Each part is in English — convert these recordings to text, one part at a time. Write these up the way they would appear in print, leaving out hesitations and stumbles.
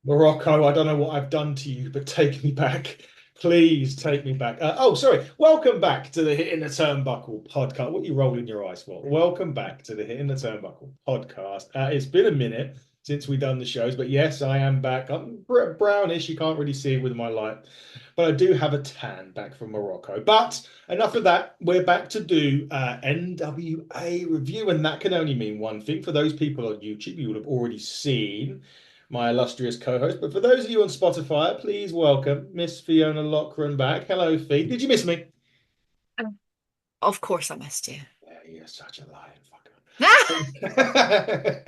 Morocco, I don't know what I've done to you, but take me back. Please take me back. Oh, sorry. Welcome back to the Hitting the Turnbuckle podcast. What are you rolling your eyes for? Welcome back to the Hitting the Turnbuckle podcast. It's been a minute since we've done the shows, but yes, I am back. I'm brownish. You can't really see it with my light, but I do have a tan back from Morocco. But enough of that. We're back to do NWA review, and that can only mean one thing. For those people on YouTube, you would have already seen my illustrious co-host. But for those of you on Spotify, please welcome Miss Fiona Lochran back. Hello, Fee. Did you miss me? Um, Of course I missed you. Yeah, you're such a lying fucker.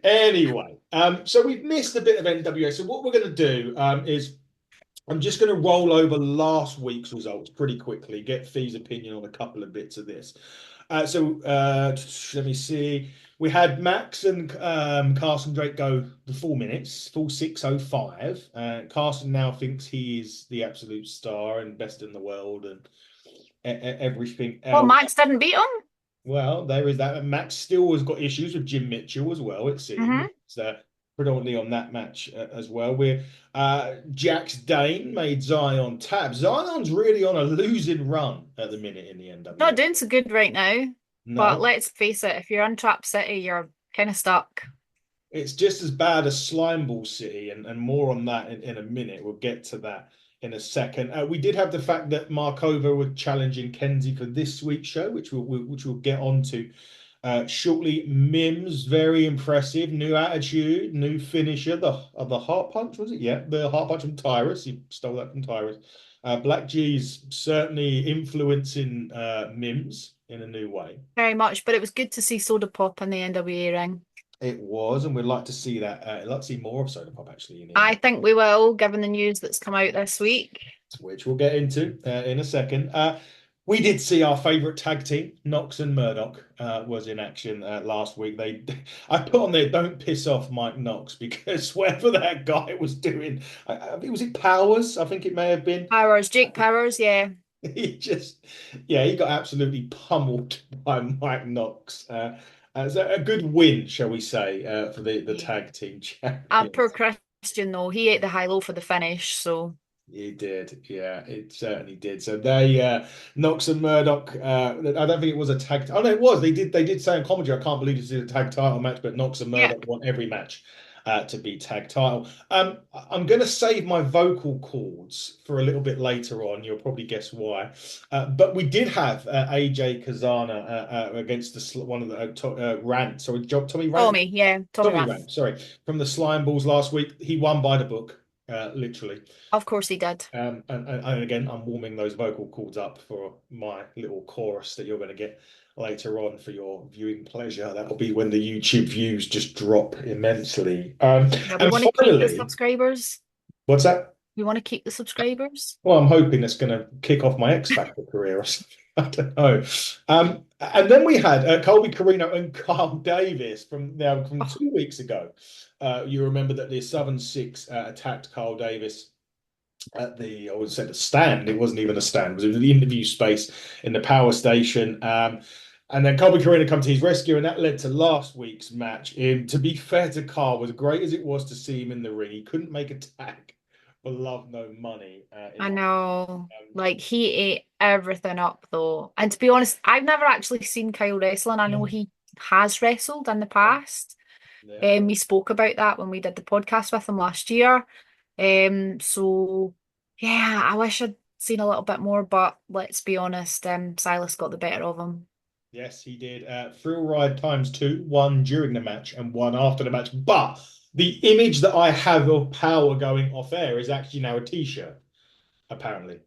Anyway, so we've missed a bit of NWA. So what we're going to do is I'm just going to roll over last week's results pretty quickly, get Fee's opinion on a couple of bits of this. Let me see. We had Max and Carson Drake go the 4 minutes, full 6:05. Carson now thinks he is the absolute star and best in the world and everything Well, else. Max didn't beat him. Well, there is that. And Max still has got issues with Jim Mitchell as well, it seems. Hmm. It's predominantly on that match as well. We're Jax Dane made Zion tap. Zion's really on a losing run at the minute in the Not NWA. doing so good right now. But No, let's face it, if you're in Trap City, you're kind of stuck. it's just as bad as Slimeball City, and more on that in a minute. We'll get to that in a second. We did have the fact that Markova were challenging Kenzie for this week's show, which we'll get onto shortly. Mims, very impressive. New attitude, new finisher. The heart punch, was it? Yeah, the heart punch from Tyrus. He stole that from Tyrus. Black G's certainly influencing Mims in a new way. Very much. But it was good to see Soda Pop in the NWA ring. It was, and we'd like to see that. I'd like to see more of Soda Pop actually in the I end, think we will, given the news that's come out this week. which we'll get into in a second. We did see our favourite tag team, Knox and Murdoch, was in action last week. I put on there, don't piss off Mike Knox because whatever that guy was doing, was it Powers? I think it may have been. Powers, Jake Powers, yeah. He just, yeah, he got absolutely pummeled by Mike Knox. So a good win, shall we say, for the Yeah. tag team And poor champions. Christian, though, he ate the high low for the finish. So He did, yeah, it certainly did. So Knox and Murdoch. I don't think it was a tag. Oh no, it was. They did say in commentary, I can't believe this is a tag title match, but Knox and yeah. Murdoch want every match to be tag title. I'm going to save my vocal cords for a little bit later on. You'll probably guess why. But we did have AJ Kazana against one of the Rant. Sorry, Tommy Rant. Tommy, yeah. Tommy Tommy ran. Rant. Sorry, from the Slime Balls last week. He won by the book, literally. Of course he did. And again, I'm warming those vocal cords up for my little chorus that you're going to get later on for your viewing pleasure. That'll be when the YouTube views just drop immensely. Yeah, we And want to keep the finally, subscribers. what's that? We want to keep the subscribers. Well, I'm hoping it's going to kick off my X Factor career or something. I don't know. And then we had Colby Carino and Carl Davis from Oh, 2 weeks ago. You remember that the Southern Six attacked Carl Davis at I would say the stand. It wasn't even a stand. It was the interview space in the power station. And then Colby Corina come to his rescue, and that led to last week's match. To be fair to Carl, as great as it was to see him in the ring, he couldn't make a tag for love no money. I know. Like he ate everything up though. And to be honest, I've never actually seen Kyle wrestling. I know he has wrestled in the past. Yeah. We spoke about that when we did the podcast with him last year. So yeah, I wish I'd seen a little bit more, but let's be honest, Silas got the better of him. Yes, he did. Thrill ride times two, one during the match and one after the match. But the image that I have of Power going off air is actually now a t-shirt, apparently.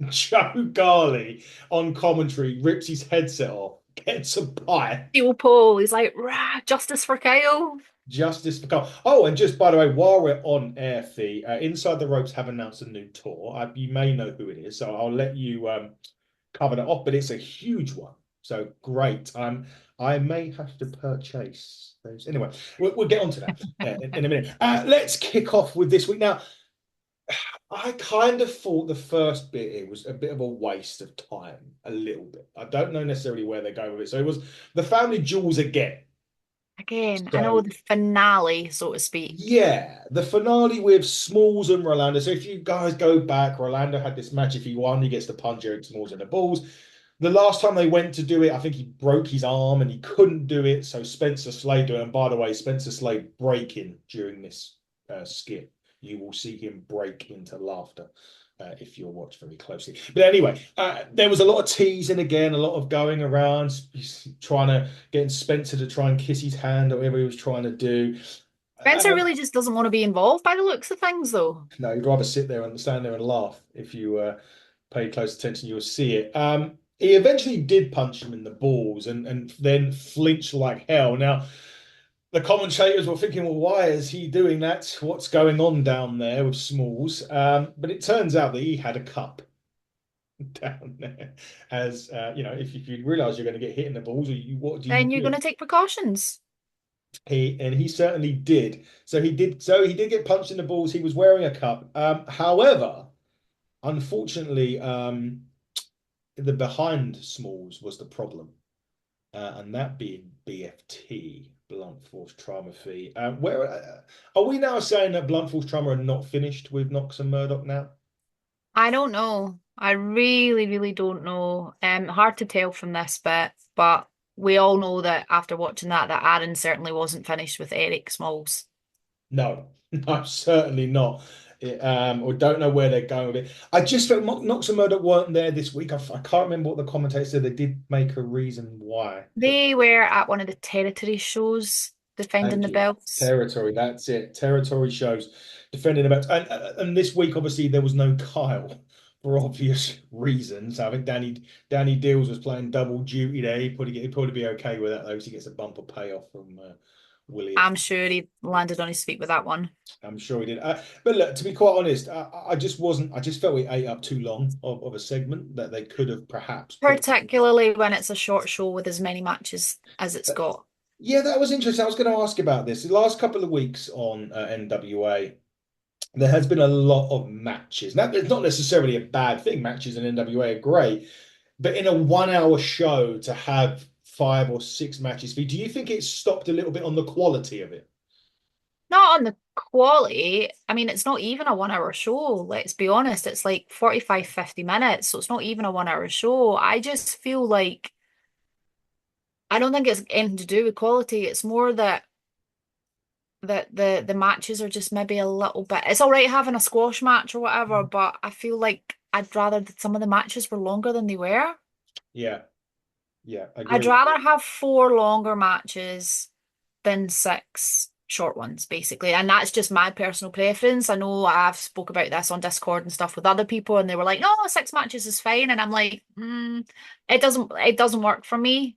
Joe Garley on commentary rips his headset off, gets a pie. Steel Paul, he's like, rah, justice for Kyle. Justice for Carl. Oh, and just by the way, while we're on air, Fee, Inside the Ropes have announced a new tour. You may know who it is, so I'll let you cover that off, but it's a huge one. So great. I may have to purchase those. Anyway, we'll get onto that in a minute. Let's kick off with this week. Now, I kind of thought the first bit it was a bit of a waste of time, a little bit. I don't know necessarily where they're going with it. So it was the family jewels again. Again, I know So the finale, so to speak. yeah, the finale with Smalls and Rolando. So if you guys go back, Rolando had this match. If he won, he gets to punch Eric Smalls in the balls. The last time they went to do it, I think he broke his arm and he couldn't do it. So Spencer Slade do it. And by the way, Spencer Slade breaking during this skit. You will see him break into laughter if you'll watch very closely. But anyway, there was a lot of teasing again, a lot of going around, trying to getting Spencer to try and kiss his hand or whatever he was trying to do. Spencer really just doesn't want to be involved by the looks of things, though. No, you'd rather sit there and stand there and laugh. If you pay close attention, you'll see it. He eventually did punch him in the balls and then flinched like hell. Now, the commentators were thinking, well, why is he doing that? What's going on down there with Smalls? But it turns out that he had a cup down there. As you know, if you realize you're going to get hit in the balls, or what do you Then you're going do? to take precautions. He certainly did. So he did get punched in the balls. He was wearing a cup. However, unfortunately, the behind Smalls was the problem, and that being BFT, blunt force trauma fee. Where are we now saying that blunt force trauma are not finished with Knox and Murdoch now? I don't know. I really, really don't know. Hard to tell from this bit, but we all know that after watching that Aaron certainly wasn't finished with Eric Smalls. No, no, certainly not. Or don't know where they're going with it. I just felt Knox and Murdoch weren't there this week. I can't remember what the commentator said. They did make a reason why, but They were at one of the territory shows defending thank the you. belts. Territory, that's it. Territory shows defending about, and this week obviously there was no Kyle for obvious reasons. I think Danny Deals was playing double duty there. He'd probably be okay with that though, because he gets a bumper payoff from Willie. I'm sure he landed on his feet with that one. I'm sure he did. But look, to be quite honest, I just wasn't. I just felt we ate up too long of a segment that they could have perhaps put. Particularly when it's a short show with as many matches as it's got. Yeah, that was interesting. I was going to ask about this. The last couple of weeks on NWA, there has been a lot of matches. Now, it's not necessarily a bad thing. Matches in NWA are great, but in a 1 hour show to have 5 or 6 matches, do you think it stopped a little bit on the quality of it? Not on the quality. I mean, it's not even a 1 hour show. Let's be honest. It's like 45, 50 minutes. So it's not even a 1 hour show. I just feel like I don't think it's anything to do with quality. It's more that the matches are just maybe a little bit. It's all right having a squash match or whatever, but I feel like I'd rather that some of the matches were longer than they were. Yeah, yeah, I'd agree. rather have four longer matches than six short ones, basically. And that's just my personal preference. I know I've spoke about this on Discord and stuff with other people, and they were like, "No, 6 matches is fine." And I'm like, it doesn't work for me.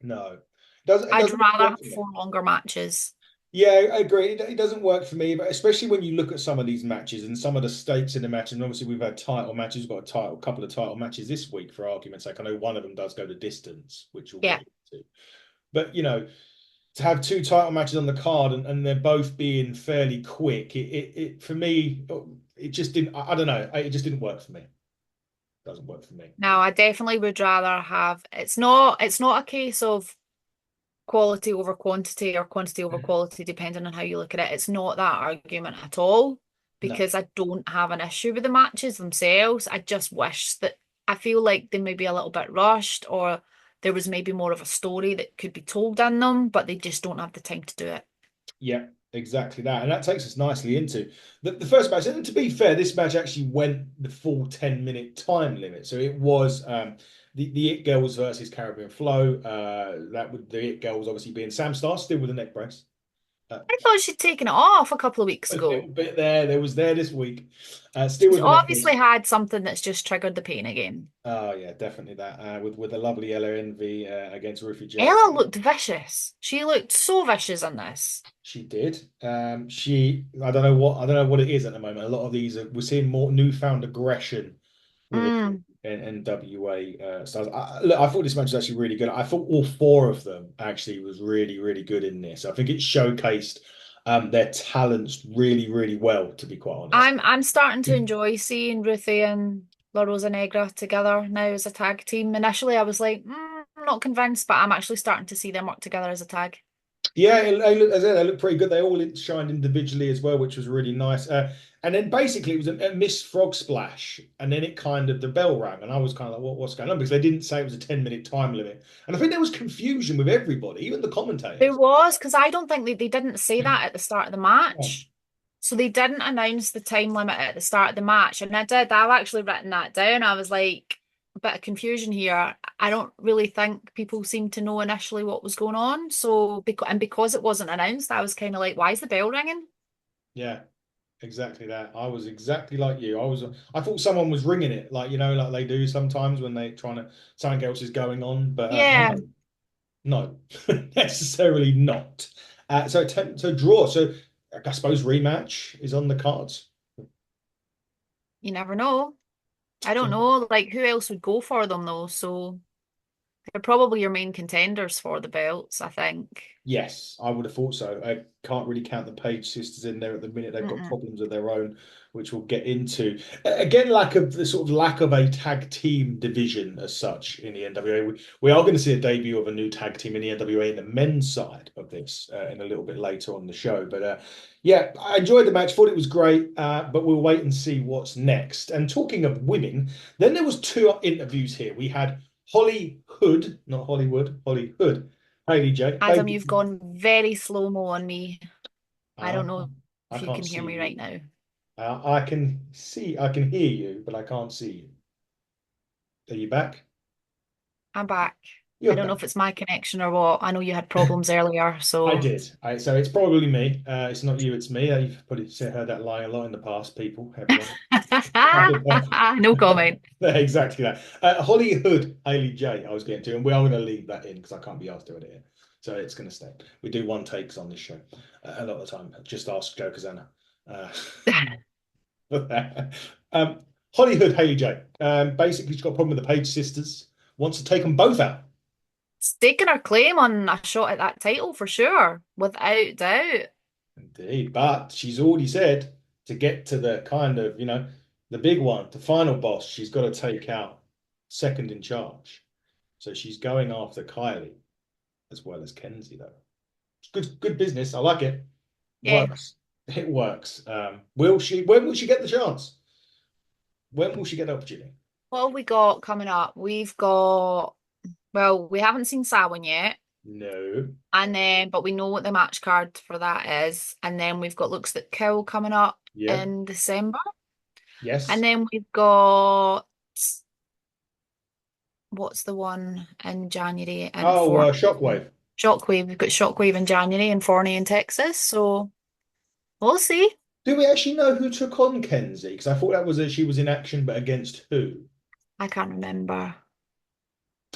No, it I'd doesn't really rather work have for me. four longer matches. Yeah, I agree. It doesn't work for me, but especially when you look at some of these matches and some of the stakes in the match. And obviously, we've had title matches. We've got a couple of title matches this week, for argument's sake. I know one of them does go the distance, which we'll Yeah. get into. But to have two title matches on the card and they're both being fairly quick, it for me, it just didn't. I don't know. It just didn't work for me. Doesn't work for me. Now, I definitely would rather have. It's not a case of quality over quantity or quantity over quality, depending on how you look at it. It's not that argument at all No. because I don't have an issue with the matches themselves. I just wish that I feel like they may be a little bit rushed or there was maybe more of a story that could be told in them, but they just don't have the time to do it. Yeah, exactly that. And that takes us nicely into the first match. And to be fair, this match actually went the full 10-minute time limit. So it was the It Girls versus Caribbean Flow. That would the It Girls obviously being Sam Starr, still with a neck brace. I thought she'd taken it off a couple of weeks A little ago. bit there. There was there this week. Still She's with a neck brace. obviously had something that's just triggered the pain again. Oh yeah, definitely that. With the lovely Ella Envy against Rufy J. Ella looked vicious. She looked so vicious in this. She did. I don't know what it is at the moment. A lot of these we're seeing more newfound aggression with Mm. NWA stars. Look, I thought this match was actually really good. I thought all four of them actually was really, really good in this. I think it showcased their talents really, really well, to be quite honest. I'm starting to enjoy seeing Ruthie and La Rosa Negra together now as a tag team. Initially, I was like, I'm not convinced, but I'm actually starting to see them work together as a tag. Yeah, as I said, they look pretty good. They all shined individually as well, which was really nice. And then basically it was a missed frog splash, and then it kind of the bell rang, and I was kind of like, what's going on? Because they didn't say it was a 10-minute time limit, and I think there was confusion with everybody, even the There commentators. was, because I don't think they didn't say that at the start of the Oh, match. So they didn't announce the time limit at the start of the match. And I've actually written that down. I was like, a bit of confusion here. I don't really think people seemed to know initially what was going on. So, because it wasn't announced, I was kind of like, why is the bell ringing? yeah, exactly that. I was exactly like you. I thought someone was ringing it, like like they do sometimes when they trying to something else is going on, but Yeah, no, no, necessarily not. So draw. So I suppose rematch is on the cards. you never know. I don't know, like who else would go for them though. So they're probably your main contenders for the belts, I think. Yes, I would have thought so. I can't really count the Page sisters in there at the minute. They've got Mm-mm. problems of their own, which we'll get into. Again, lack of the sort of lack of a tag team division as such in the NWA. We are going to see a debut of a new tag team in the NWA in the men's side of this in a little bit later on the show. But yeah, I enjoyed the match. Thought it was great. But we'll wait and see what's next. And talking of women, then there was two interviews here. We had Holly Hood, not Hollywood, Holly Hood. Haley J. Adam, you've gone very slow-mo on me. I Uh, don't know I if you can't can hear see me right you. now. I can hear you, but I can't see you. Are you back? I'm back. I You're don't know back. if it's my connection or what. I know you had problems earlier, I so did. So it's probably me. It's not you, it's me. You've probably heard that lie a lot in the past, people, everyone. no comment. Exactly that. Hollywood, Haley J, I was getting to, and we are going to leave that in because I can't be asked to edit it. So it's going to stay. We do one takes on this show a lot of the time. Just ask Joe Kazana. Uh, um, Hollywood Haley J. Basically, she's got a problem with the Page sisters. Wants to take them both out. Staking her claim on a shot at that title for sure, without doubt. Indeed, but she's already said to get to the kind of the big one, the final boss. She's got to take out second in charge. So she's going after Kylie as well as Kenzie, though. It's good business. I like it. Yeah. Works. It works. Will she? When will she get the chance? When will she get the opportunity? What have we got coming up? Well, we haven't seen Samhain yet. No. And then, but we know what the match card for that is. And then we've got Looks That Kill coming up Yeah. in December. And Yes. then we've got what's the one in January and Oh, Fortnite? Shockwave. Shockwave. We've got Shockwave in January and Fortnite in Texas. So we'll see. Do we actually know who took on Kenzie? Because I thought that was she was in action, but against who? I can't remember.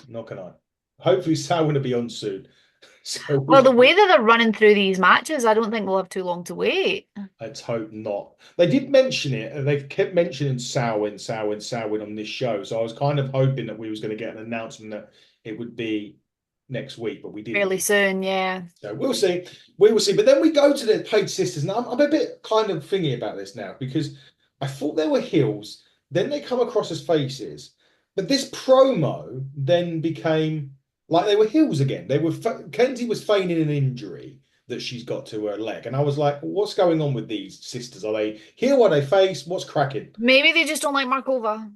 Not gonna. Hopefully, Sal will be on soon, so Well, we the way can. that they're running through these matches, I don't think we'll have too long to wait. Let's hope not. They did mention it, and they've kept mentioning Samhain, Samhain, Samhain on this show. So I was kind of hoping that we was going to get an announcement that it would be next week, but we didn't. Fairly soon, yeah. So we'll see. We will see. But then we go to the Page sisters, and I'm a bit kind of thingy about this now because I thought they were heels, then they come across as faces, but this promo then became like they were heels again. Kenzie was feigning an injury that she's got to her leg, and I was like, what's going on with these sisters? Are they heel? Are they face? What's cracking? Maybe they just don't like Markova.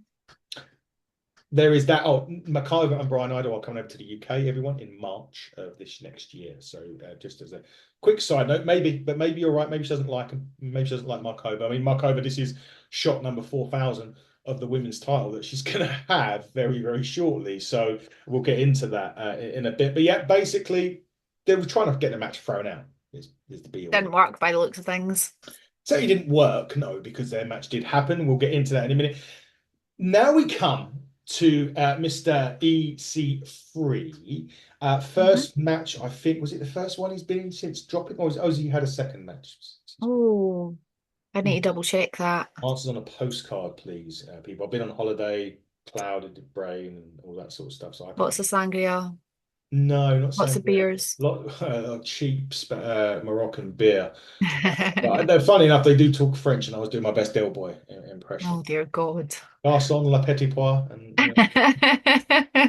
There is that. Oh, Markova and Brian Idol are coming over to the UK, everyone, in March of this next year. So just as a quick side note, maybe you're right. Maybe she doesn't like him. Maybe she doesn't like Markova. I mean, Markova, this is shot number 4,000 of the women's title that she's going to have very, very shortly. So we'll get into that in a bit. But yeah, basically, they were trying to get the match thrown out. Is the be all. Didn't work by the looks of things. So it didn't work, no, because their match did happen. We'll get into that in a minute. Now we come to Mr. EC3. Mhm. First match, I think, was it the first one he's been in since dropping, or has he had a second match? Oh, I need to double check that. Answers on a postcard, please, people. I've been on holiday, clouded brain, and all that sort of stuff, so I What's can't. the sangria? No, not What's the saying that. beers? A lot of cheap Moroccan beer. But no, funny enough, they do talk French, and I was doing my best Del Boy impression. Oh dear God. Garçon, la petit pois,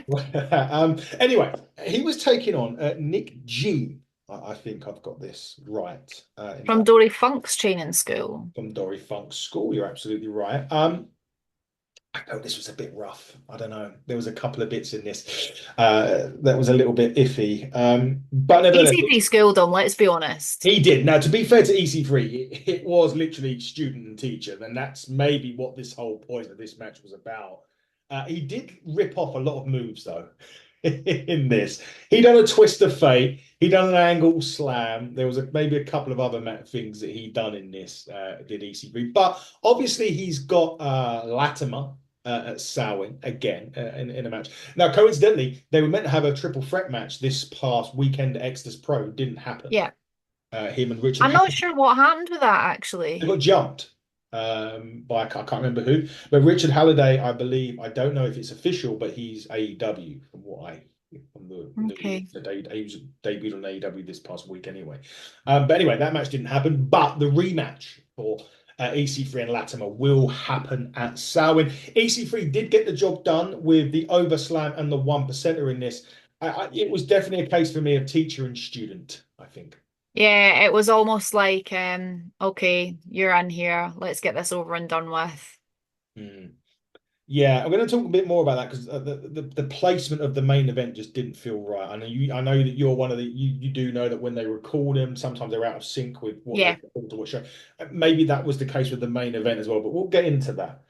and anyway, he was taking on Nick G. I think I've got this right in From that Dory Funk's training school. from Dory Funk's school. You're absolutely right. I know this was a bit rough. I don't know. There was a couple of bits in this that was a little bit iffy. But nevertheless, EC3 schooled him, let's be honest. he did. Now, to be fair to EC3, it was literally student and teacher, and that's maybe what this whole point of this match was about. He did rip off a lot of moves though in this. He done a twist of fate. He done an angle slam. There was maybe a couple of other things that he done in this. Did EC3, but obviously he's got Latimer at Samhain again in a match. Now, coincidentally, they were meant to have a triple threat match this past weekend at Exodus Pro. Didn't happen. Yeah. Him and Richard I'm not Halliday, sure what happened with that they actually. got jumped by I can't remember who, but Richard Halliday, I believe, I don't know if it's official, but he's AEW from what I from the news. Okay. He was debuted on AEW this past week anyway. But anyway, that match didn't happen. But the rematch for EC3 and Latimer will happen at Samhain. EC3 did get the job done with the overslam and the 1%er in this. It was definitely a case for me of teacher and student, I think. Yeah, it was almost like, okay, you're in here. Let's get this over and done with. Mm. Yeah, I'm going to talk a bit more about that because the placement of the main event just didn't feel right. I know that you're one of the you do know that when they record them, sometimes they're out of sync with what they Yeah. record to what show. Maybe that was the case with the main event as well, but we'll get into that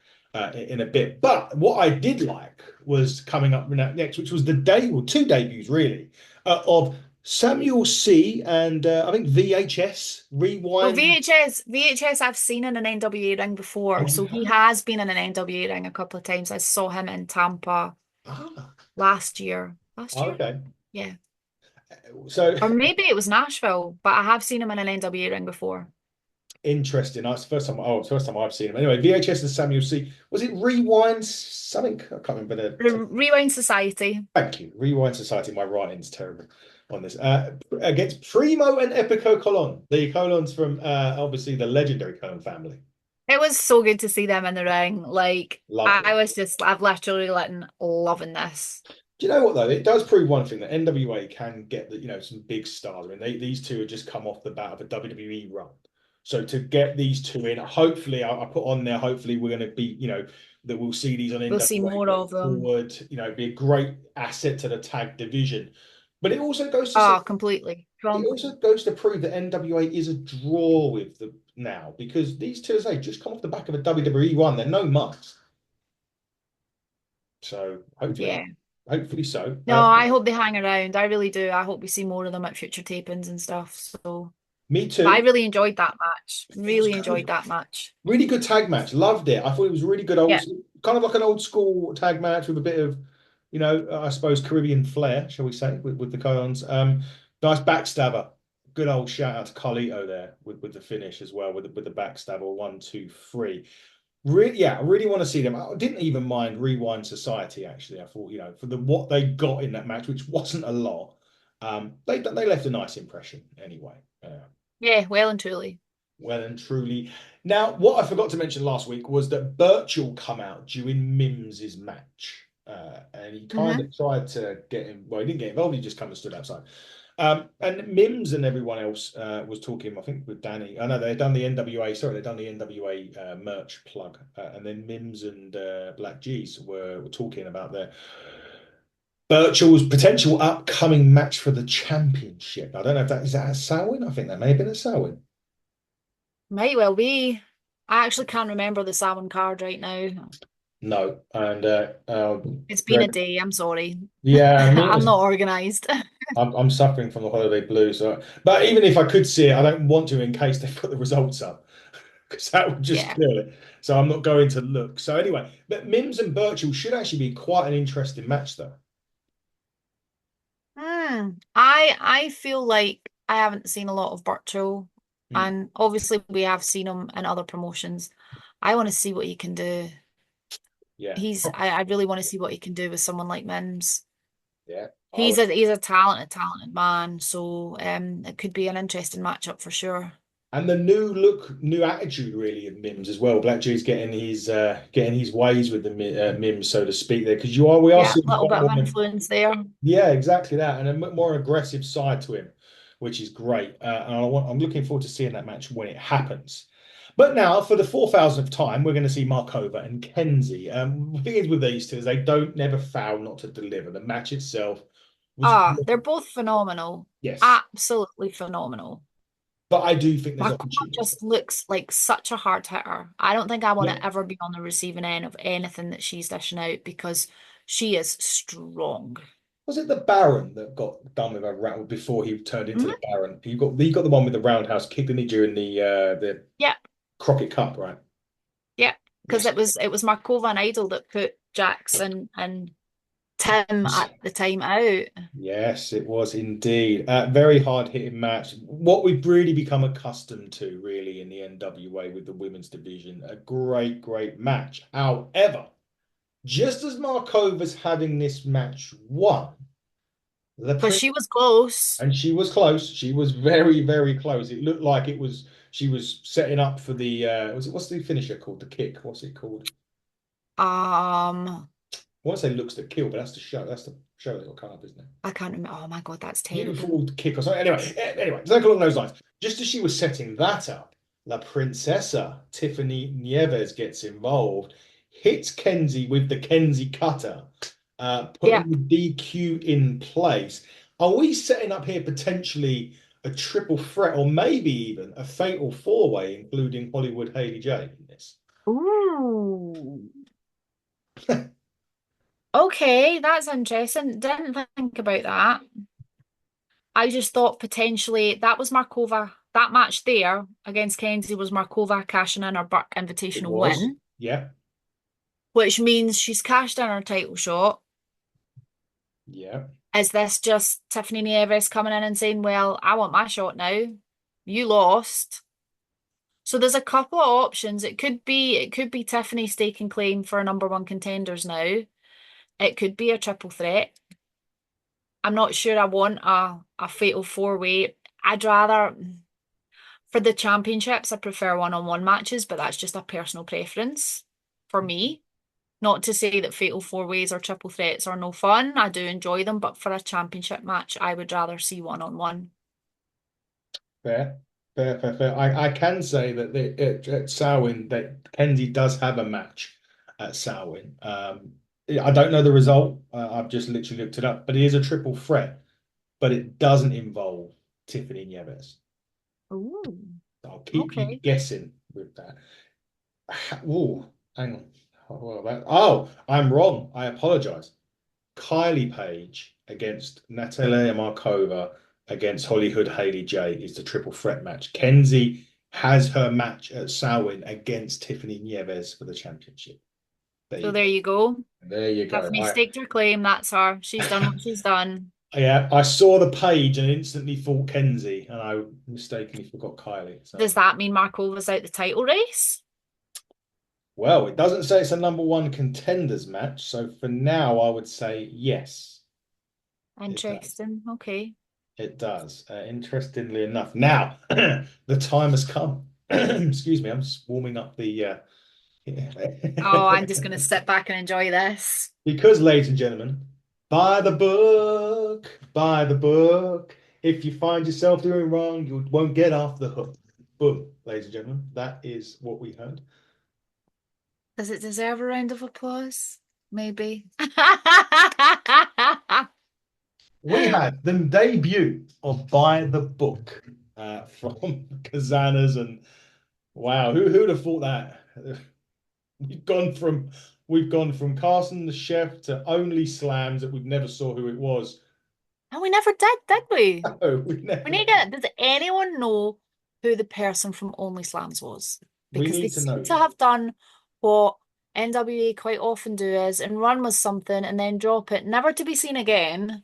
in a bit. But what I did like was coming up next, which was two debuts really, of Samuel C and I think VHS So Rewind. VHS I've seen in an NWA ring before. Oh, So you he have? has been in an NWA ring a couple of times. I saw him in Tampa Ah, last year. Last year? okay. Yeah. So Or maybe it was Nashville, but I have seen him in an NWA ring before. interesting. That's the first time. Oh, it's the first time I've seen him. Anyway, VHS and Samuel C. Was it Rewind something? I can't remember The Rewind Society. Thank you. Rewind Society. My writing's terrible on this. Against Primo and Epico Colon, the Colons from obviously the legendary Colon family. It was so good to see them in the ring. Like Loved I it. was just, I've literally loving this. Do you know what though? It does prove one thing that NWA can get some big stars. I mean, these two have just come off the bat of a WWE run. So to get these two in, hopefully I put on there. Hopefully we're going to be that we'll see these on We'll see NWA more going of them. forward. It'd be a great asset to the tag division. But it also goes to say Oh, completely. it also goes to prove that NWA is a draw with the now because these two, as they just come off the back of a WWE run, they're no mugs. So Yeah. hopefully so. No, I hope they hang around. I really do. I hope we see more of them at future tapings and stuff. So, Me but I too. really enjoyed that match. It was Really enjoyed good. that match. Really good tag match. Loved it. I thought it was really good. Yeah. Kind of like an old school tag match with a bit of, I suppose Caribbean flair, shall we say, with the Coens. Nice backstabber. Good old shout out to Carlito there with the finish as well, with the backstabber. 1, 2, 3. Really, yeah, I really want to see them. I didn't even mind Rewind Society, actually. I thought, for the what they got in that match, which wasn't a lot, they left a nice impression anyway. Yeah, well and truly. Well and truly. Now, what I forgot to mention last week was that Burke will come out during Mims's match. And he kind Hmm. of tried to get him. Well, he didn't get involved. He just kind of stood outside. And Mims and everyone else was talking, I think, with Danny. I know they'd done the NWA. Sorry, they'd done the NWA merch plug, and then Mims and Black G's were talking about their Birchall's potential upcoming match for the championship. I don't know if that is that at Samhain. I think that may have been at Samhain. Might well be. I actually can't remember the salmon card right now. No, and It's been a Greg, day. I'm sorry. yeah, me I'm as not organized. I'm suffering from the holiday blues. So, but even if I could see it, I don't want to in case they put the results up because that would just Yeah. kill it. So I'm not going to look. So anyway, but Mims and Birchall should actually be quite an interesting match, though. I feel like I haven't seen a lot of Burchill, Hmm. and obviously we have seen him in other promotions. I want to see what he can do. Yeah, I really want to see what he can do with someone like Mims. yeah. I He's a talented man, so it could be an interesting matchup for sure. And the new look, new attitude, really, of Mims as well. Black G's getting his ways with the Mims, so to speak, there because we are Yeah, seeing a little quite bit of more. influence there. Yeah, exactly that, and a more aggressive side to him. which is great. And I'm looking forward to seeing that match when it happens. But now, for the 4,000th time, we're going to see Markova and Kenzie. The thing is with these two is they don't never fail not to deliver. The match itself was Ah, great. they're both phenomenal. Yes, Absolutely phenomenal. but I do think there's Markova opportunity. just looks like such a hard hitter. I don't think I want Yeah. to ever be on the receiving end of anything that she's dishing out because she is strong. Was it the Baron that got done with a round before he turned into the Mhm. Baron? He got the one with the roundhouse kick, didn't he, during the Yeah, Crockett Cup, right? yeah. Because Yes. it was Markova and Idol that put Jackson and Tim at the time out. Yes, it was indeed. Very hard-hitting match. What we've really become accustomed to, really, in the NWA with the women's division. A great, great match. However, just as Markova's having this match won, the Because Prince, she was close. and she was close. She was very, very close. It looked like it was she was setting up for the what's the finisher called? The kick. What's it called? Um, I want to say looks to kill, but that's the show. That's the show that got cut up, isn't it? I can't remember. Oh my God, that's terrible. Beautiful kick or something. Anyway, something along those lines. Just as she was setting that up, La Princesa Tiffany Nieves gets involved, hits Kenzie with the Kenzie cutter, Yeah. putting the DQ in place. Are we setting up here potentially a triple threat or maybe even a fatal four-way, including Hollywood Haley J in this? Ooh. Okay, that's interesting. Didn't think about that. I just thought potentially that was Markova. That match there against Kenzie was Markova cashing in her Burke It Invitational was. win, Yeah. which means she's cashed in her title shot. Yeah. Is this just Tiffany Nieves coming in and saying, "Well, I want my shot now. You lost." So there's a couple of options. It could be Tiffany staking claim for a number one contenders now. It could be a triple threat. I'm not sure I want a fatal four way. I'd rather for the championships, I prefer one-on-one matches, but that's just a personal preference for me. Not to say that fatal four ways or triple threats are no fun. I do enjoy them, but for a championship match, I would rather see one-on-one. Fair, fair. I can say that at Samhain that Kenzie does have a match at Samhain. I don't know the result. I've just literally looked it up, but it is a triple threat, but it doesn't involve Tiffany Nieves. Ooh, I'll keep you okay. guessing with that. Oh, hang on. Oh, I'm wrong. I apologize. Kylie Page against Natalia Markova against Hollywood Haley J is the triple threat match. Kenzie has her match at Samhain against Tiffany Nieves for the championship. There So you there go. you go. There you go. Tiffany staked her claim. That's her. She's done what she's done. Yeah, I saw the page and instantly thought Kenzie, and I mistakenly forgot Kylie. So, Does that mean Markova's out the title race? well, it doesn't say it's a number one contenders match. So for now, I would say yes, it does. Interesting. Okay. It does. Interestingly enough. Now, the time has come. Excuse me, I'm just warming up the Oh, I'm just gonna sit back and enjoy this. because, ladies and gentlemen, by the book, by the book. If you find yourself doing wrong, you won't get off the hook. Boom, ladies and gentlemen, that is what we heard. Does it deserve a round of applause? Maybe. We had the debut of By the Book from Kazanas, and wow, who'd have thought that? We've gone from Carson the chef to only slams that we've never saw who it was. And we never did we? No, we We never. need to does anyone know who the person from Only Slams was? We Because they need to seem know to this. have done what NWA quite often do is and run with something and then drop it, never to be seen again.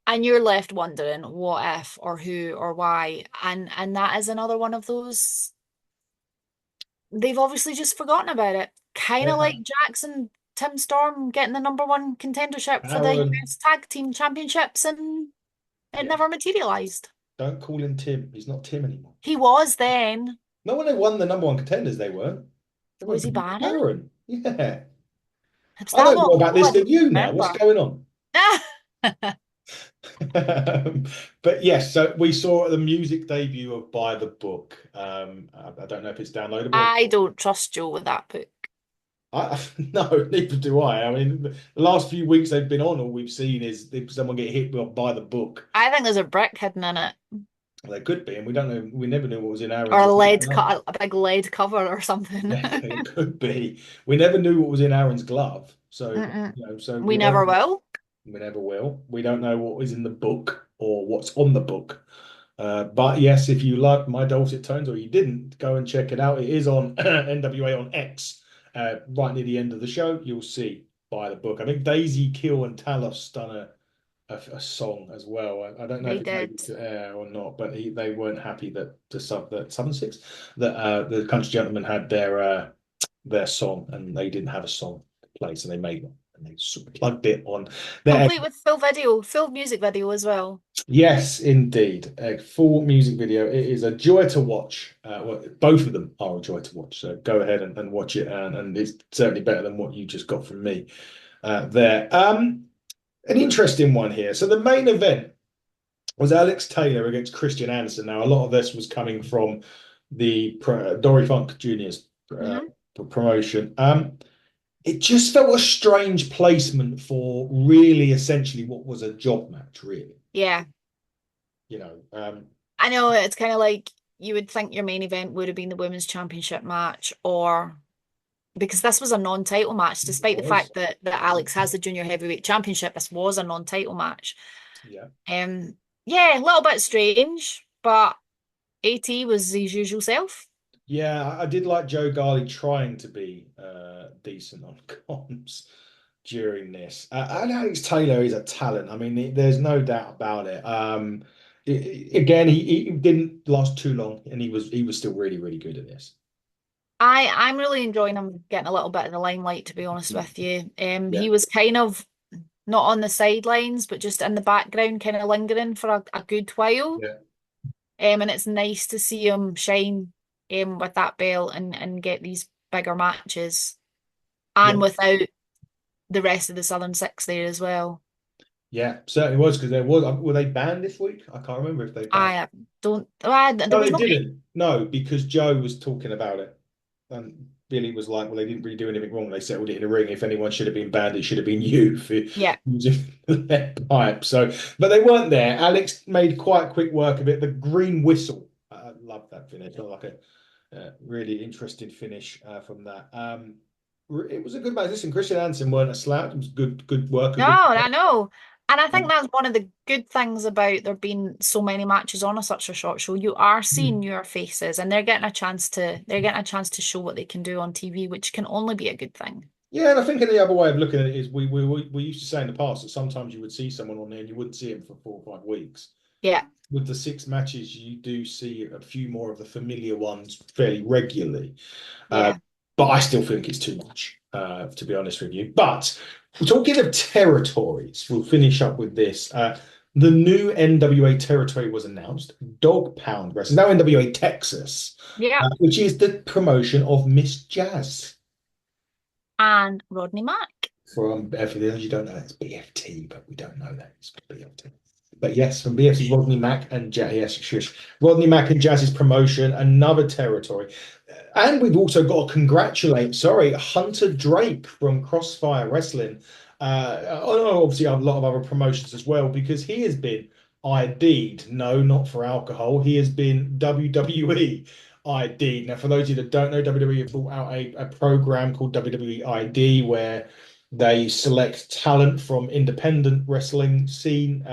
And you're left wondering what if or who or why. And that is another one of those. They've obviously just forgotten about it. Kind They of like have Jackson, Tim Storm getting the number one contendership for the Aaron. US Tag Team Championships and it Yeah, never materialized. don't call him Tim. He's not Tim anymore. He was then. No, when they won the number one contenders, they weren't. They were Was he Baron? Aaron. Yeah. Was I that know what? more about Oh, this I than don't you now. What's remember. going on? But yes, so we saw the music debut of By the Book. I don't know if it's downloadable. I don't trust Joe with that book. No, neither do I. I mean, the last few weeks they've been on, all we've seen is someone get hit by the book. I think there's a brick hidden in it. Well, they could be, and we don't know. We never knew what was in Or Aaron's. a We don't lead know. cut, a big lead cover or something. It could be. We never knew what was in Aaron's glove, so Mm-mm. so We we never won't. will. We never will. We don't know what is in the book or what's on the book. But yes, if you like my dulcet tones, or you didn't, go and check it out. It is on NWA on X. Right near the end of the show, you'll see By the Book. I think Daisy, Kill, and Talos done a song as well. I don't know They if it made did. it to air or not, but they weren't happy that that Southern Six that the Country Gentlemen had their song and they didn't have a song to play, so they made one and they sort of plugged it on their. Complete with full video, full music video as well. Yes, indeed, a full music video. It is a joy to watch. Well, both of them are a joy to watch. So go ahead and watch it, and it's certainly better than what you just got from me there. An interesting one here. So the main event was Alex Taylor against Christian Anderson. Now, a lot of this was coming from the Dory Funk Juniors Hmm. promotion. It just felt a strange placement for really essentially what was a job match, really. Yeah. You know, I know it's kind of like you would think your main event would have been the women's championship match, or because this was a non-title match, it despite the was. fact that Alex has the junior heavyweight championship, this was a non-title match. Yeah. Um, yeah, a little bit strange, but AT was his usual self. Yeah, I did like Joe Garley trying to be decent on comms during this. And Alex Taylor is a talent. I mean, there's no doubt about it. Again, he didn't last too long, and he was still really, really good at this. I'm really enjoying him getting a little bit of the limelight, to be honest with you. Yeah, He was kind of not on the sidelines, but just in the background, kind of lingering for a good while. yeah, And it's nice to see him shine with that belt and get these bigger matches, yeah, and without the rest of the Southern Six there as well. yeah. Certainly was because there was. Were they banned this week? I can't remember if they banned. I don't. There No, was they no. didn't. No, because Joe was talking about it. And Billy was like, well, they didn't really do anything wrong. They settled it in a ring. If anyone should have been banned, it should have been you for Yeah. using their pipe. So, but they weren't there. Alex made quite quick work of it. The green whistle. I love that finish. I like a really interesting finish from that. It was a good match. Listen, Christian Hansen weren't a slouch. It was good work, a No, good. I know. And I think that's one of the good things about there being so many matches on such a short show. You are seeing newer faces and they're getting a chance to show what they can do on TV, which can only be a good thing. Yeah, and I think the other way of looking at it is we used to say in the past that sometimes you would see someone on there and you wouldn't see him for 4 or 5 weeks. Yeah. With the 6 matches, you do see a few more of the familiar ones fairly regularly. Uh, Yeah. but I still think it's too much, to be honest with you. But talking of territories, we'll finish up with this. The new NWA territory was announced, Dog Pound Wrestling, now NWA Texas, Yeah. which is the promotion of Miss Jazz. And Rodney Mack. From for those you don't know, it's BFT, but we don't know that it's BFT. But yes, from BFT, Rodney Mack and Jazz. Yes, shush. Rodney Mack and Jazz's promotion, another territory. And we've also got to congratulate, sorry, Hunter Drake from Crossfire Wrestling. Obviously, a lot of other promotions as well, because he has been ID'd. No, not for alcohol. He has been WWE ID. Now, for those of you that don't know, WWE have brought out a program called WWE ID where they select talent from independent wrestling scene.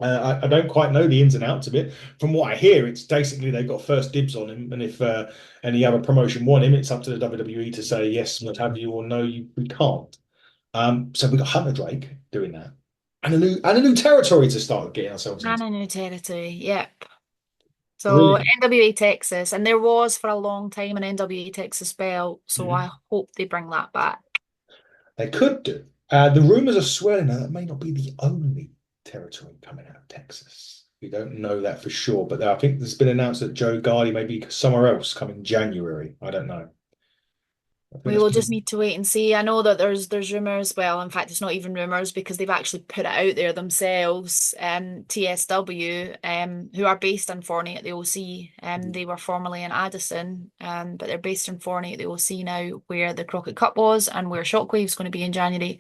I don't quite know the ins and outs of it. From what I hear, it's basically they've got first dibs on him, and if any other promotion want him, it's up to the WWE to say yes, what have you, or no, we can't. So we got Hunter Drake doing that, and a new territory to start getting ourselves And into. a new territory. Yep. So Brilliant. NWA Texas, and there was for a long time an NWA Texas belt. So I Mhm. hope they bring that back. They could do. The rumors are swirling now that may not be the only territory coming out of Texas. We don't know that for sure, but I think there's been announced that Joe Gardy may be somewhere else coming January. I don't know. I think We that's will gonna just need to wait and see. I know that there's rumors. Well, in fact, it's not even rumors because they've actually put it out there themselves. TSW, who are based in Forney at the OC, they were formerly in Addison, but they're based in Forney at the OC now, where the Crockett Cup was and where Shockwave's going to be in January.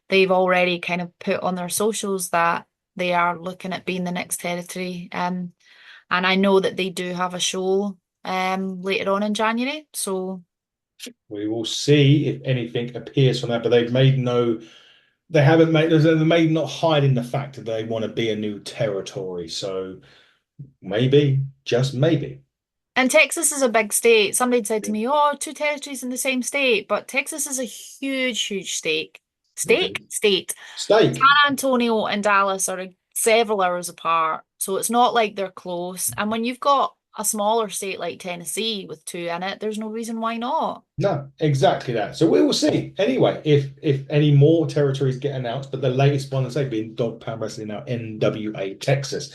They've already kind of put on their socials that they are looking at being the next territory. And I know that they do have a show later on in January, so. we will see if anything appears from that, but they haven't made, they're made not hiding the fact that they want to be a new territory. So maybe, just maybe. And Texas is a big state. Somebody said to Yeah. me, "Oh, two territories in the same state," but Texas is a huge, huge state. Indeed. State. Steak. San Antonio and Dallas are several hours apart, so it's not like they're close. And when you've got a smaller state like Tennessee with two in it, there's no reason why not. No, exactly that. So we will see. Anyway, if any more territories get announced, but the latest one, let's say, being Dog Pound Wrestling now, NWA Texas.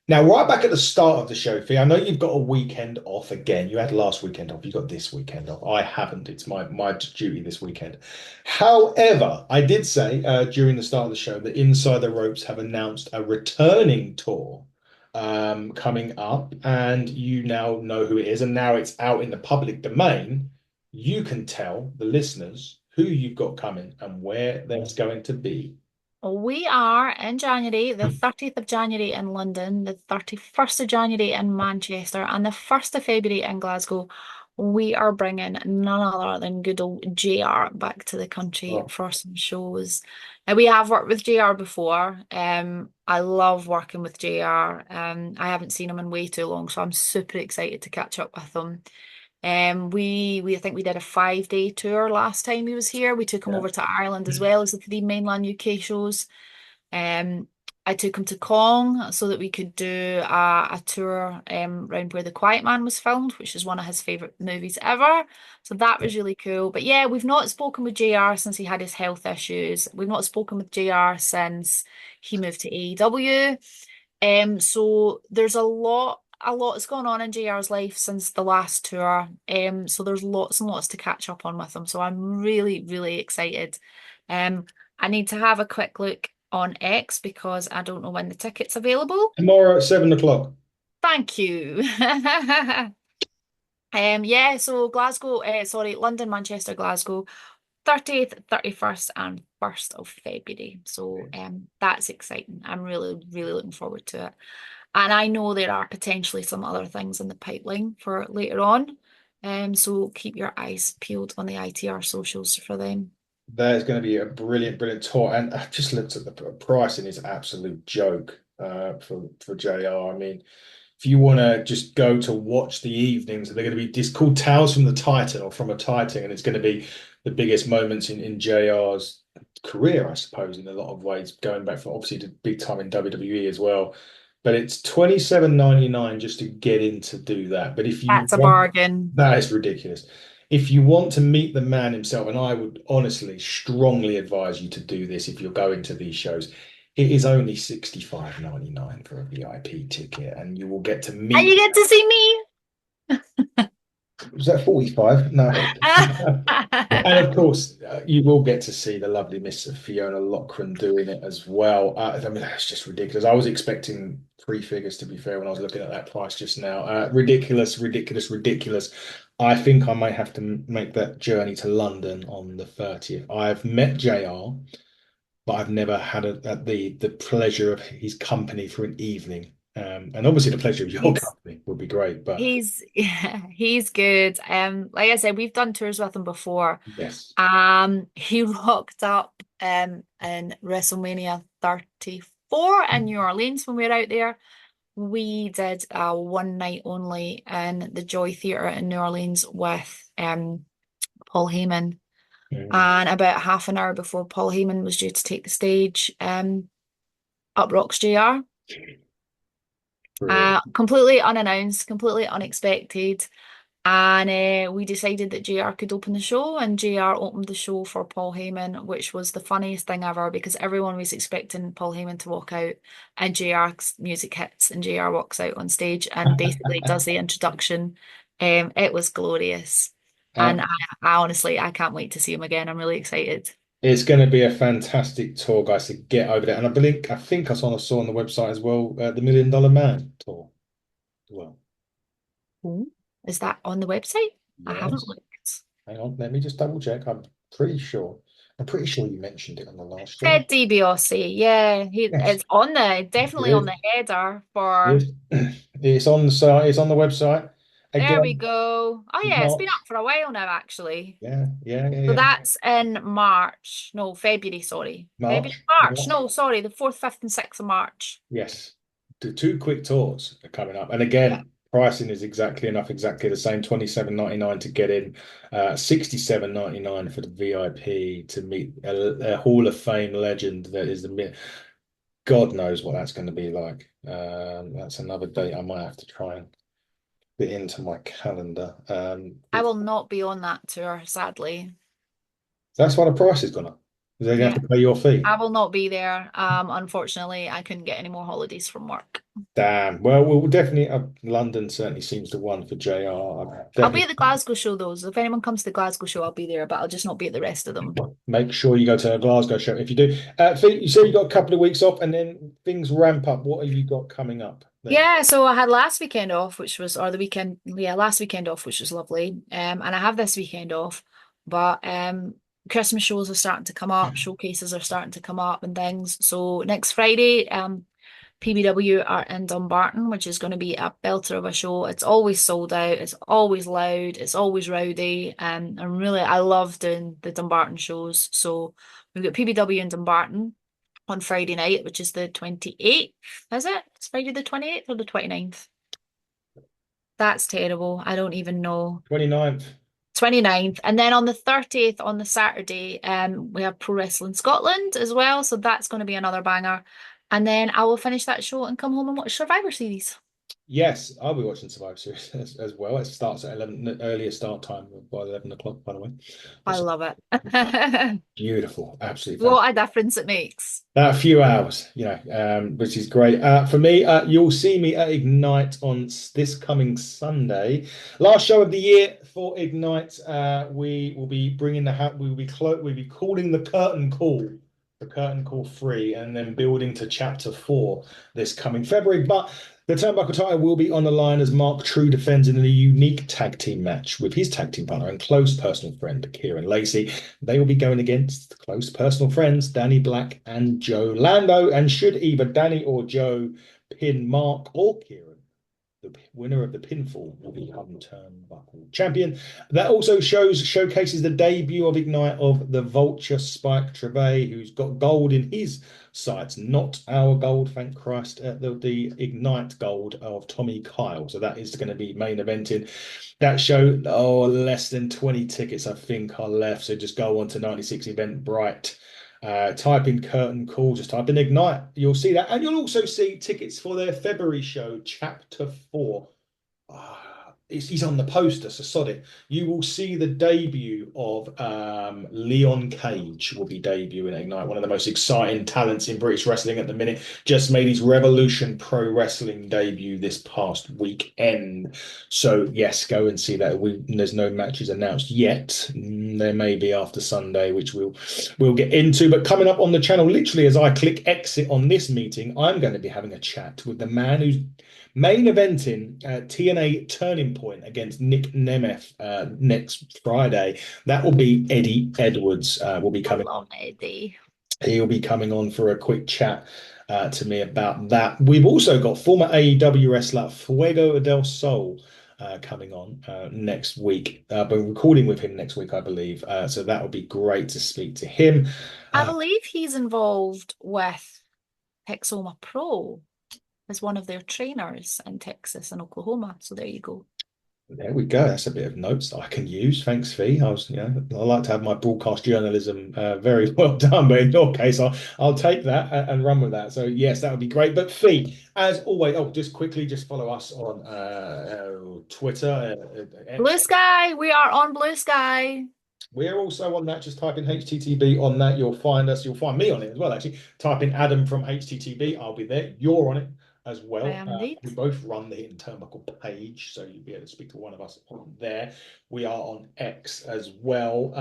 Now, right back at the start of the show, Fee, I know you've got a weekend off again. You had last weekend off. You got this weekend off. I haven't. It's my duty this weekend. However, I did say during the start of the show that Inside the Ropes have announced a returning tour coming up, and you now know who it is, and now it's out in the public domain. You can tell the listeners who you've got coming and where that's going to be. We are in January, the 30th of January in London, the 31st of January in Manchester, and the 1st of February in Glasgow. We are bringing none other than good old JR back to the country Oh, for some shows. Now, we have worked with JR before. I love working with JR. I haven't seen him in way too long, so I'm super excited to catch up with him. We I think we did a 5-day tour last time he was here. We took him yeah. over to Ireland as well as the three mainland UK shows. Um, I took him to Kong so that we could do a tour around where The Quiet Man was filmed, which is one of his favorite movies ever. So that was really cool. But yeah, we've not spoken with JR since he had his health issues. We've not spoken with JR since he moved to AEW. So there's a lot that's gone on in JR's life since the last tour. So there's lots and lots to catch up on with him. So I'm really, really excited. I need to have a quick look on X because I don't know when the ticket's available. Tomorrow at 7 o'clock. Thank you. Yeah, so Glasgow, sorry, London, Manchester, Glasgow, 30th, 31st, and 1st of February. So that's exciting. I'm really, really looking forward to it. And I know there are potentially some other things in the pipeline for later on. So keep your eyes peeled on the ITR socials for them. There's going to be a brilliant, brilliant tour. And I just looked at the pricing is an absolute joke for JR. I mean, if you want to just go to watch the evenings, they're going to be it's called Tales from the Titan or from a Titan, and it's going to be the biggest moments in JR's career, I suppose, in a lot of ways, going back for obviously the big time in WWE as well. But it's 27.99 just to get in to do that. But if you That's a want, bargain. that is ridiculous. If you want to meet the man himself, and I would honestly strongly advise you to do this if you're going to these shows, it is only 65.99 for a VIP ticket, and you will get to And you meet. get to see me. Was that 45? No. And of course, you will get to see the lovely Miss Fiona Lochran doing it as well. I mean, that's just ridiculous. I was expecting three figures, to be fair, when I was looking at that price just now. Ridiculous, ridiculous, ridiculous. I think I might have to make that journey to London on the 30th. I've met JR, but I've never had the pleasure of his company for an evening. And obviously, the pleasure of your He's company would be great. But yeah, he's good. Like I said, we've done tours with him before. yes. He rocked up in WrestleMania 34 in New Orleans when we were out there. We did a one night only in the Joy Theatre in New Orleans with Paul Heyman. Mm, And about half an hour before Paul Heyman was due to take the stage, up rocks JR. brilliant. Completely unannounced, completely unexpected. And we decided that JR could open the show, and JR opened the show for Paul Heyman, which was the funniest thing ever because everyone was expecting Paul Heyman to walk out, and JR's music hits, and JR walks out on stage and basically does the introduction. It was glorious. And I honestly, I can't wait to see him again. I'm really excited. It's going to be a fantastic tour, guys, to get over there. And I think saw on the website as well, the $1 Million Man tour as well. Ooh. Is that on the website? I haven't Yes. looked. Hang on, let me just double check. Pretty sure. I'm pretty sure you mentioned it on the last show. Ted DiBiase, yeah, Yes, it's on the it definitely on is. the header It for. is. It's on the site. It's on the website. There we Again, go. Oh yeah, it's been March. up for a while now, actually. Yeah, yeah, yeah, So yeah. that's in March. No, February, sorry. February, March. March. March. No, sorry, the 4th, 5th, and 6th of March. Yes. The two quick tours are coming up. And Yeah. again, pricing is exactly the same, 27.99 to get in, 67.99 for the VIP to meet a Hall of Fame legend that is God knows what that's going to be like. That's another date I might have to try and fit into my calendar. I will not be on that tour, sadly. That's why the price has gone up. They're going to Yeah, have to pay your fee. I will not be there. Unfortunately, I couldn't get any more holidays from work. Damn. Well, we'll definitely. London certainly seems the one for JR. I'll be at Definitely the Glasgow show though. So if anyone comes to the Glasgow show, I'll be there, but I'll just not be at the rest of them. make sure you go to a Glasgow show if you do. Fee, you said you got a couple of weeks off, and then things ramp up. What have you got coming up then? Yeah, so I had last weekend off, which was, or the weekend, yeah, last weekend off, which was lovely. And I have this weekend off, but Christmas shows are starting to come up, showcases are starting to come up and things. So next Friday, PBW are in Dumbarton, which is going to be a belter of a show. It's always sold out, it's always loud, it's always rowdy. And really, I love doing the Dumbarton shows. So we've got PBW in Dumbarton on Friday night, which is the 28th, is it? It's Friday the 28th or the 29th? That's terrible. I don't even know. 29th. 29th. And then on the 30th, on the Saturday, we have Pro Wrestling Scotland as well. So that's going to be another banger. And then I will finish that show and come home and watch Survivor Series. Yes, I'll be watching Survivor Series as well. It starts at 11, earlier start time by 11 o'clock, by the way. I It's love it. beautiful, absolutely fantastic. What a difference it makes. A few hours, which is great. For me, you'll see me at Ignite on this coming Sunday. Last show of the year for Ignite. We will be bringing we'll be calling the curtain call 3, and then building to chapter 4 this coming February. But the turnbuckle title will be on the line as Mark True defends in a unique tag team match with his tag team partner and close personal friend Kieran Lacey. They will be going against close personal friends Danny Black and Joe Lando. And should either Danny or Joe pin Mark or Kieran, the winner of the pinfall will become turnbuckle champion. That also showcases the debut of Ignite of the Vulture Spike Trevay, who's got gold in his sights, not our gold, thank Christ, the Ignite gold of Tommy Kyle. So that is going to be main eventing that show. Oh, less than 20 tickets, I think, are left. So just go on to 96 Eventbrite. Type in curtain call, just type in Ignite. You'll see that. And you'll also see tickets for their February show, Chapter 4. He's on the poster, so sod it. You will see the debut of Leon Cage will be debuting at Ignite, one of the most exciting talents in British wrestling at the minute. Just made his Revolution Pro Wrestling debut this past weekend. So yes, go and see that. There's no matches announced yet. There may be after Sunday, which we'll get into. But coming up on the channel, literally as I click exit on this meeting, I'm going to be having a chat with the man who's main eventing TNA Turning Point against Nick Nemeth next Friday. That will be Eddie Edwards. Will be I coming. love Eddie. He'll be coming on for a quick chat to me about that. We've also got former AEW wrestler Fuego del Sol coming on next week. But recording with him next week, I believe. So that would be great to speak to him. I believe he's involved with Pixoma Pro as one of their trainers in Texas and Oklahoma. So there you go. There we go. That's a bit of notes that I can use. Thanks, Fee. I like to have my broadcast journalism very well done, but in your case, I'll take that and run with that. So yes, that would be great. But Fee, as always, just quickly, just follow us on Twitter. Blue Sky, we are on Blue Sky. We're also on that. Just type in HTTB on that. You'll find us. You'll find me on it as well, actually. Type in Adam from HTTB. I'll be there. You're on it. as I well. am indeed. We both run the Hidden Turnbuckle page, so you'll be able to speak to one of us on there. We are on X as well.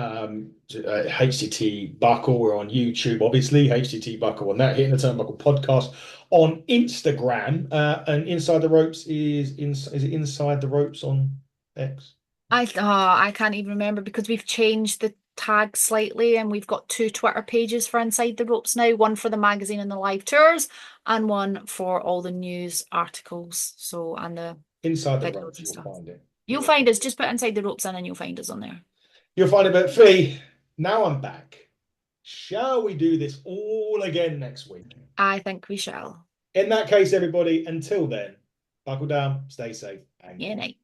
HTT Buckle. We're on YouTube, obviously. HTT Buckle on that. Hitting the Turnbuckle podcast on Instagram. And Inside the Ropes is it Inside the Ropes on X? I can't even remember because we've changed the tag slightly and we've got two Twitter pages for Inside the Ropes now, one for the magazine and the live tours and one for all the news articles. So and the Inside the videos Ropes, and you'll stuff. find it. You'll find us, just put Inside the Ropes in and you'll find us on there. You'll find it. But Fee, now I'm back. Shall we do this all again next week? I think we shall. In that case, everybody, until then, buckle down, stay safe, and Yeah, night.